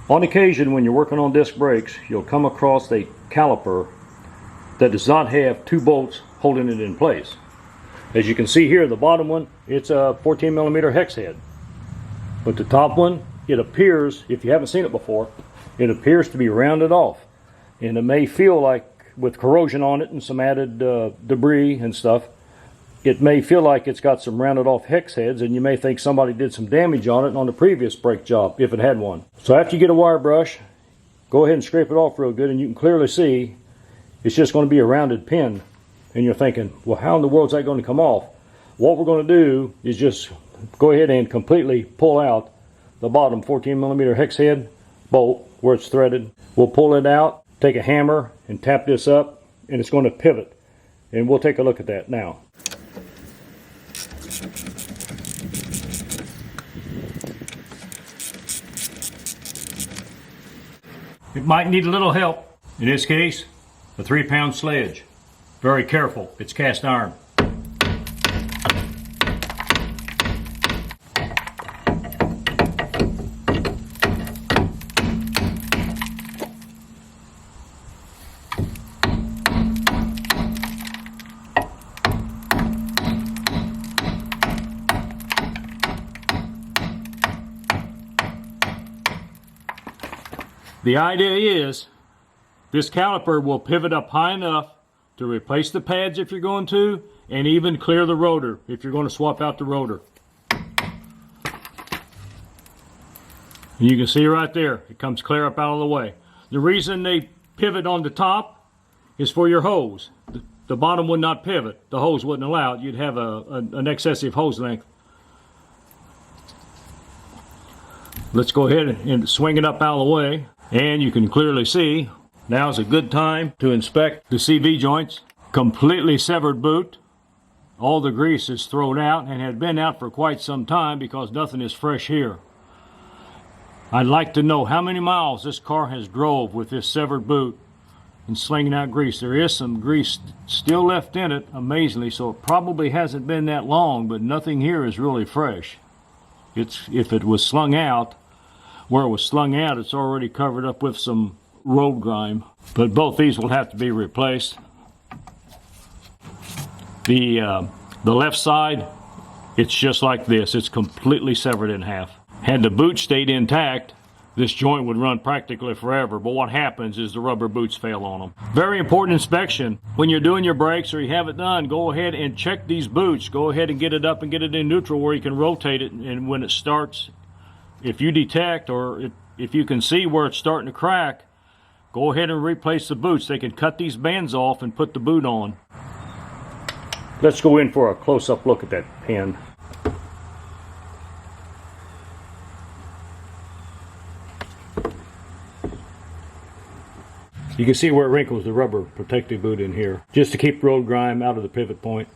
On occasion, when you're working on disc brakes, you'll come across a caliper that does not have two bolts holding it in place. As you can see here, the bottom one, it's a 14 millimeter hex head. But the top one, it appears, if you haven't seen it before, it appears to be rounded off. And it may feel like, with corrosion on it and some added debris and stuff, it may feel like it's got some rounded off hex heads, and you may think somebody did some damage on it on the previous brake job, if it had one. So after you get a wire brush, go ahead and scrape it off real good, and you can clearly see it's just going to be a rounded pin. And you're thinking, well, how in the world is that going to come off? What we're going to do is just go ahead and completely pull out the bottom 14 millimeter hex head bolt where it's threaded. We'll pull it out, take a hammer and tap this up, and it's going to pivot. And we'll take a look at that now. It might need a little help. In this case, a 3-pound sledge. Very careful, it's cast iron. The idea is this caliper will pivot up high enough to replace the pads if you're going to, and even clear the rotor if you're going to swap out the rotor. And you can see right there, it comes clear up out of the way. The reason they pivot on the top is for your hose. The bottom would not pivot. The hose wouldn't allow it. You'd have an excessive hose length. Let's go ahead and swing it up out of the way. And you can clearly see, now's a good time to inspect the CV joints. Completely severed boot. All the grease is thrown out and had been out for quite some time because nothing is fresh here. I'd like to know how many miles this car has drove with this severed boot and slinging out grease. There is some grease still left in it, amazingly, so it probably hasn't been that long, but nothing here is really fresh. If it was slung out, where it was slung out, it's already covered up with some road grime. But both these will have to be replaced. The left side, it's just like this. It's completely severed in half. Had the boot stayed intact, this joint would run practically forever. But what happens is the rubber boots fail on them. Very important inspection. When you're doing your brakes or you have it done, go ahead and check these boots. Go ahead and get it up and get it in neutral where you can rotate it. And when it starts, if you detect or if you can see where it's starting to crack, go ahead and replace the boots. They can cut these bands off and put the boot on. Let's go in for a close-up look at that pin. You can see where it wrinkles the rubber protective boot in here, just to keep road grime out of the pivot point.